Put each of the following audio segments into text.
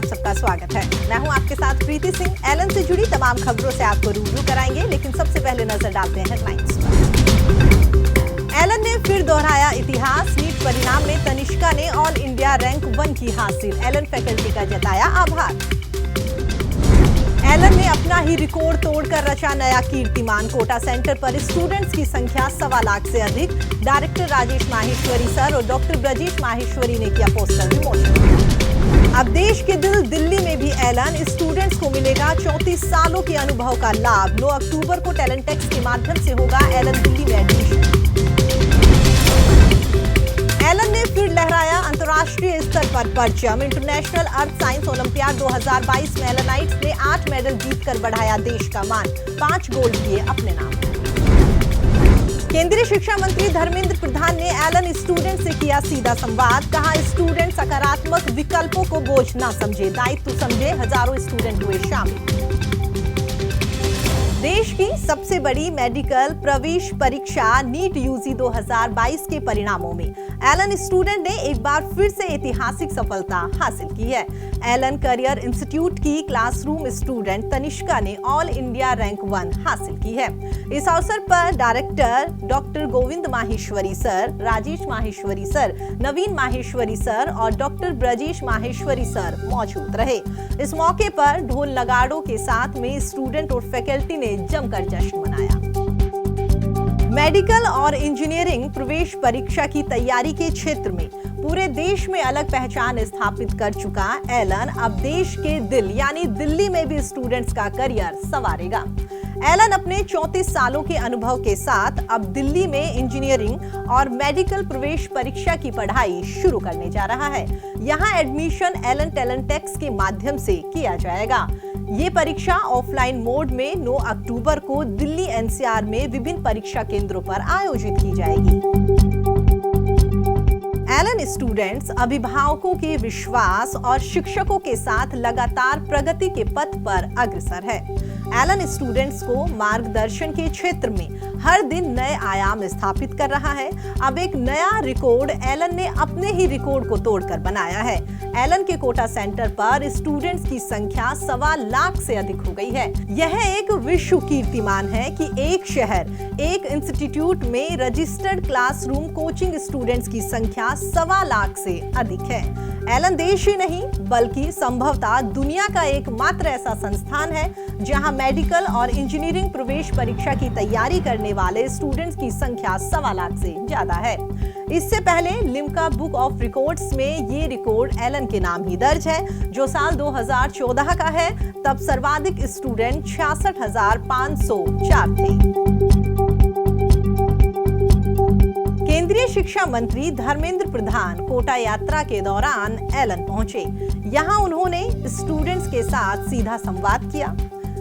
आप सबका स्वागत है। मैं हूं आपके साथ प्रीति सिंह। एलन से जुड़ी तमाम खबरों से आपको रूबरू कराएंगे, लेकिन सबसे पहले नजर डालते हैं हेडलाइंस पर। एलन ने फिर दोहराया इतिहास। नीट परिणाम में तनिष्का ने ऑल इंडिया रैंक 1 की हासिल। एलन फैकल्टी का जताया आभार। एलन ने अपना ही रिकॉर्ड तोड़कर रचा नया कीर्तिमान। कोटा सेंटर पर स्टूडेंट्स की संख्या 1.25 लाख से अधिक। डायरेक्टर राजेश माहेश्वरी सर और डॉक्टर ब्रजेश माहेश्वरी ने किया पोस्टर विमोचन। अब देश के दिल्ली में भी एलन स्टूडेंट्स को मिलेगा 34 सालों के अनुभव का लाभ। 9 अक्टूबर को टैलेंटेक्स के माध्यम से होगा एलन दिल्ली में एडमिशन। एलन ने फिर लहराया अंतर्राष्ट्रीय स्तर पर परचम। इंटरनेशनल अर्थ साइंस ओलंपियाड 2022 में एलनाइट्स ने 8 मेडल जीतकर बढ़ाया देश का मान। 5 गोल्ड किए अपने नाम। केंद्रीय शिक्षा मंत्री धर्मेंद्र प्रधान ने एलन स्टूडेंट से किया सीधा संवाद। कहा, स्टूडेंट सकारात्मक विकल्पों को बोझ न समझे, दायित्व समझे। हजारों स्टूडेंट हुए शामिल। देश की सबसे बड़ी मेडिकल प्रवेश परीक्षा नीट यूजी 2022 के परिणामों में एलन स्टूडेंट ने एक बार फिर से ऐतिहासिक सफलता हासिल की है। एलन करियर इंस्टीट्यूट की क्लासरूम स्टूडेंट तनिष्का ने ऑल इंडिया रैंक 1 हासिल की है। इस अवसर पर director doctor Govind Maheshwari sir, Rajesh Maheshwari sir, Naveen Maheshwari sir और डॉक्टर ब्रजेश माहेश्वरी सर मौजूद रहे। इस मौके पर ढोल नगाड़ों के साथ में स्टूडेंट और फैकल्टी ने जमकर जश्न मनाया। मेडिकल और इंजीनियरिंग प्रवेश परीक्षा की तैयारी के क्षेत्र में पूरे देश में अलग पहचान स्थापित कर चुका एलन अब देश के दिल यानी दिल्ली में भी स्टूडेंट्स का करियर संवारेगा। एलन अपने 34 सालों के अनुभव के साथ अब दिल्ली में इंजीनियरिंग और मेडिकल प्रवेश परीक्षा की पढ़ाई शुरू करने जा रहा है। यहाँ एडमिशन एलन टैलेंटेक्स के माध्यम से किया जाएगा। ये परीक्षा ऑफलाइन मोड में 9 अक्टूबर को दिल्ली एनसीआर में विभिन्न परीक्षा केंद्रों पर आयोजित की जाएगी। एलन स्टूडेंट्स अभिभावकों के विश्वास और शिक्षकों के साथ लगातार प्रगति के पथ पर अग्रसर है। एलन स्टूडेंट्स को मार्गदर्शन के क्षेत्र में हर दिन नए आयाम स्थापित कर रहा है। अब एक नया रिकॉर्ड एलन ने अपने ही रिकॉर्ड को तोड़कर बनाया है। एलन के कोटा सेंटर पर स्टूडेंट्स की संख्या 1.25 लाख से अधिक हो गई है। यह एक विश्व कीर्तिमान है कि एक शहर, एक इंस्टीट्यूट में रजिस्टर्ड क्लासरूम कोचिंग स्टूडेंट्स की संख्या 1.25 लाख से अधिक है। एलन देश ही नहीं बल्कि संभवतः दुनिया का एकमात्र ऐसा संस्थान है जहां मेडिकल और इंजीनियरिंग प्रवेश परीक्षा की तैयारी करने वाले स्टूडेंट्स की संख्या 1.25 लाख से ज्यादा है। इससे पहले लिम्का बुक ऑफ रिकॉर्ड्स में ये रिकॉर्ड एलन के नाम ही दर्ज है, जो साल 2014 का है। तब सर्वाधिक स्टूडेंट 66,504 थे। केंद्रीय शिक्षा मंत्री धर्मेंद्र प्रधान कोटा यात्रा के दौरान एलन पहुंचे। यहां उन्होंने स्टूडेंट्स के साथ सीधा संवाद किया।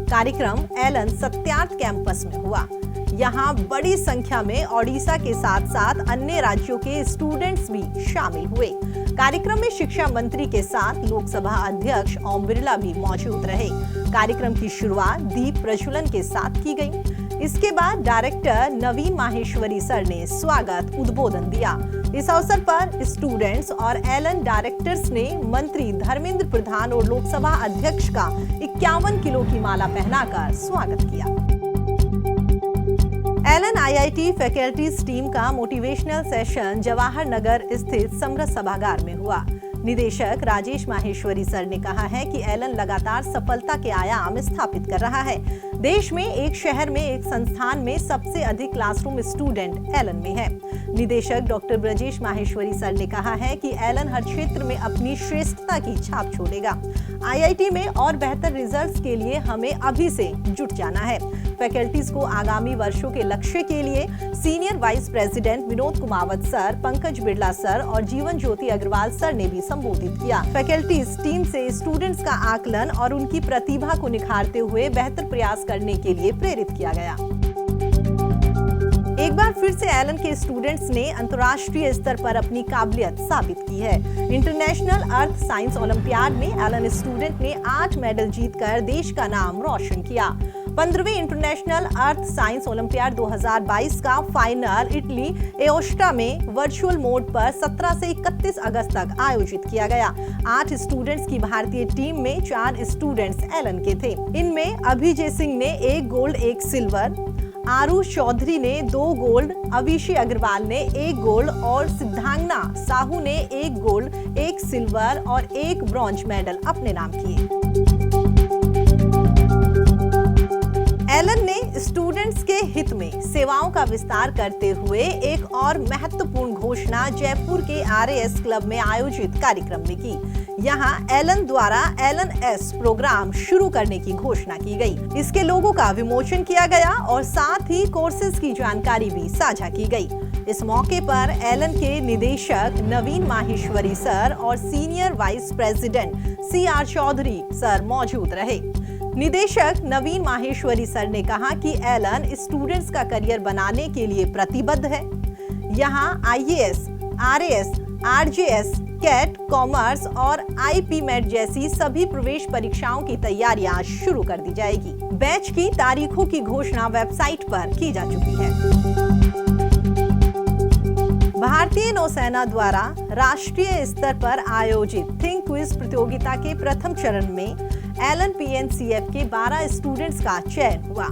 कार्यक्रम एलन सत्यार्थ कैंपस में हुआ। यहां बड़ी संख्या में ओडिशा के साथ साथ अन्य राज्यों के स्टूडेंट्स भी शामिल हुए। कार्यक्रम में शिक्षा मंत्री के साथ लोकसभा अध्यक्ष ओम बिरला भी मौजूद रहे। कार्यक्रम की शुरुआत दीप प्रज्वलन के साथ की गई। इसके बाद डायरेक्टर नवीन माहेश्वरी सर ने स्वागत उद्बोधन दिया। इस अवसर पर स्टूडेंट्स और एलन डायरेक्टर्स ने मंत्री धर्मेंद्र प्रधान और लोकसभा अध्यक्ष का 51 किलो की माला पहनाकर स्वागत किया। एलन आईआईटी फैकल्टीज टीम का मोटिवेशनल सेशन जवाहर नगर स्थित समरस सभागार में हुआ। निदेशक राजेश माहेश्वरी सर ने कहा है कि एलन लगातार सफलता के आयाम स्थापित कर रहा है। देश में एक शहर में एक संस्थान में सबसे अधिक क्लासरूम स्टूडेंट एलन में है। निदेशक डॉक्टर ब्रजेश माहेश्वरी सर ने कहा है कि एलन हर क्षेत्र में अपनी श्रेष्ठता की छाप छोड़ेगा। आईआईटी में और बेहतर रिजल्ट्स के लिए हमें अभी से जुट जाना है। फैकल्टीज को आगामी वर्षों के लक्ष्य के लिए senior vice president Vinod Kumawat sir, Pankaj Birla sir और जीवन ज्योति अग्रवाल सर ने भी संबोधित किया। फैकल्टीज टीम से स्टूडेंट्स का आकलन और उनकी प्रतिभा को निखारते हुए बेहतर प्रयास करने के लिए प्रेरित किया गया। एक बार फिर से एलन के स्टूडेंट्स ने अंतर्राष्ट्रीय स्तर पर अपनी काबिलियत साबित की है। इंटरनेशनल अर्थ साइंस ओलंपियाड में एलन स्टूडेंट ने 8 मेडल जीतकर देश का नाम रोशन किया। 15वीं इंटरनेशनल अर्थ साइंस ओलंपियाड 2022 का फाइनल इटली एओस्टा में वर्चुअल मोड पर 17 से 31 अगस्त तक आयोजित किया गया। 8 स्टूडेंट्स की भारतीय टीम में 4 स्टूडेंट्स एलन के थे। इनमें अभिजय सिंह ने 1 गोल्ड 1 सिल्वर, आरुष चौधरी ने 2 गोल्ड, अभिषेक अग्रवाल ने 1 गोल्ड और सिद्धांगना साहू ने 1 गोल्ड, 1 सिल्वर और 1 ब्रॉन्ज मेडल अपने नाम किए। एलन ने स्टूडेंट्स के हित में सेवाओं का विस्तार करते हुए एक और महत्वपूर्ण घोषणा जयपुर के RAS क्लब में आयोजित कार्यक्रम में की। यहाँ एलन द्वारा LNS प्रोग्राम शुरू करने की घोषणा की गई। इसके लोगों का विमोचन किया गया और साथ ही कोर्सेज की जानकारी भी साझा की गई। इस मौके पर एलन के निदेशक नवीन माहेश्वरी सर और senior vice president CR Chaudhary sir मौजूद रहे। निदेशक नवीन माहेश्वरी सर ने कहा कि एलन स्टूडेंट्स का करियर बनाने के लिए प्रतिबद्ध है। यहाँ IAS, RAS, RJS, CAT, commerce और IPMET जैसी सभी प्रवेश परीक्षाओं की तैयारियां शुरू कर दी जाएगी। बैच की तारीखों की घोषणा वेबसाइट पर की जा चुकी है। भारतीय नौसेना द्वारा राष्ट्रीय स्तर पर आयोजित थिंक क्विज प्रतियोगिता के प्रथम चरण में एलन PNCF के 12 स्टूडेंट्स का चयन हुआ।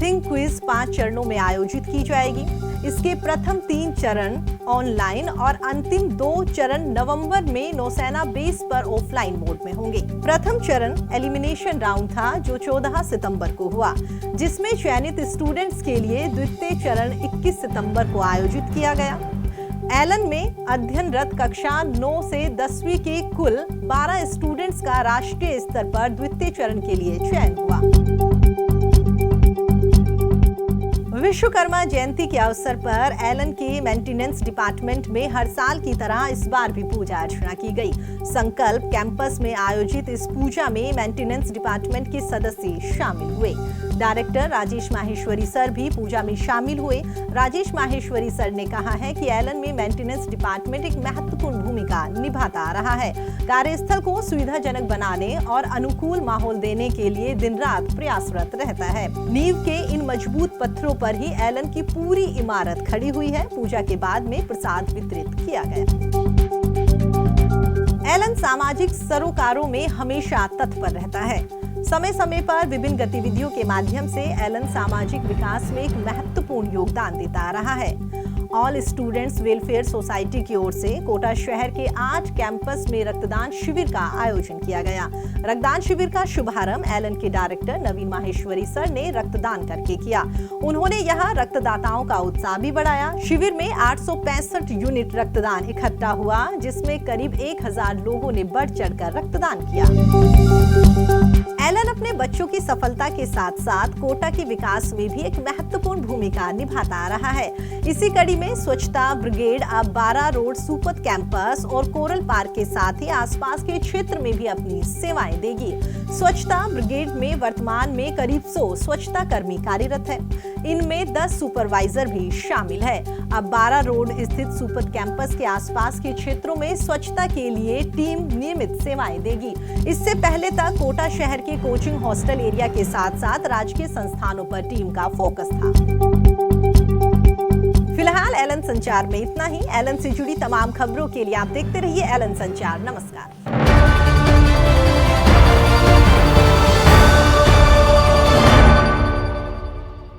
थिंक क्विज 5 चरणों में आयोजित की जाएगी। इसके प्रथम 3 चरण ऑनलाइन और अंतिम 2 चरण नवंबर में नौसेना बेस पर ऑफलाइन मोड में होंगे। प्रथम चरण एलिमिनेशन राउंड था जो 14 सितंबर को हुआ, जिसमें चयनित स्टूडेंट्स के लिए द्वितीय चरण 21 सितंबर को आयोजित किया गया। एलन में अध्ययनरत कक्षा 9 से 10वीं के कुल 12 स्टूडेंट्स का राष्ट्रीय स्तर पर द्वितीय चरण के लिए चयन हुआ। विश्वकर्मा जयंती के अवसर पर एलन के मेंटेनेंस डिपार्टमेंट में हर साल की तरह इस बार भी पूजा अर्चना की गई। संकल्प कैंपस में आयोजित इस पूजा में मेंटेनेंस डिपार्टमेंट के सदस्य शामिल हुए। डायरेक्टर राजेश माहेश्वरी सर भी पूजा में शामिल हुए। राजेश माहेश्वरी सर ने कहा है कि एलन में मेंटेनेंस डिपार्टमेंट एक महत्वपूर्ण भूमिका निभाता आ रहा है। कार्यस्थल को सुविधाजनक बनाने और अनुकूल माहौल देने के लिए दिन रात प्रयासरत रहता है। नींव के इन मजबूत पत्थरों पर ही एलन की पूरी इमारत खड़ी हुई है। पूजा के बाद में प्रसाद वितरित किया गया। एलन सामाजिक सरोकारों में हमेशा तत्पर रहता है। समय समय पर विभिन्न गतिविधियों के माध्यम से एलन सामाजिक विकास में एक महत्वपूर्ण योगदान देता आ रहा है। ऑल स्टूडेंट्स वेलफेयर सोसाइटी की ओर से कोटा शहर के 8 कैंपस में रक्तदान शिविर का आयोजन किया गया। रक्तदान शिविर का शुभारंभ एलन के डायरेक्टर नवीन माहेश्वरी सर ने रक्तदान करके किया। उन्होंने यहाँ रक्तदाताओं का उत्साह भी बढ़ाया। शिविर में 865 यूनिट रक्तदान इकट्ठा हुआ, जिसमें करीब 1000 लोगों ने बढ़ चढ़कर रक्तदान किया। एलन अपने बच्चों की सफलता के साथ साथ कोटा के विकास में भी एक महत्वपूर्ण भूमिका निभाता आ रहा है। इसी कड़ी में स्वच्छता ब्रिगेड अब 12 रोड सुपथ कैंपस और कोरल पार्क के साथ ही आसपास के क्षेत्र में भी अपनी सेवाएं देगी। स्वच्छता ब्रिगेड में वर्तमान में करीब 100 स्वच्छता कर्मी कार्यरत है। इनमें 10 सुपरवाइजर भी शामिल है। अब 12 रोड स्थित सुपथ कैंपस के आसपास के क्षेत्रों में स्वच्छता के लिए टीम नियमित सेवाएं देगी। इससे पहले तक कोटा शहर के कोचिंग हॉस्टल एरिया के साथ साथ राजकीय संस्थानों पर टीम का फोकस था। फिलहाल एलन संचार में इतना ही। एलन से जुड़ी तमाम खबरों के लिए आप देखते रहिए एलन संचार। नमस्कार।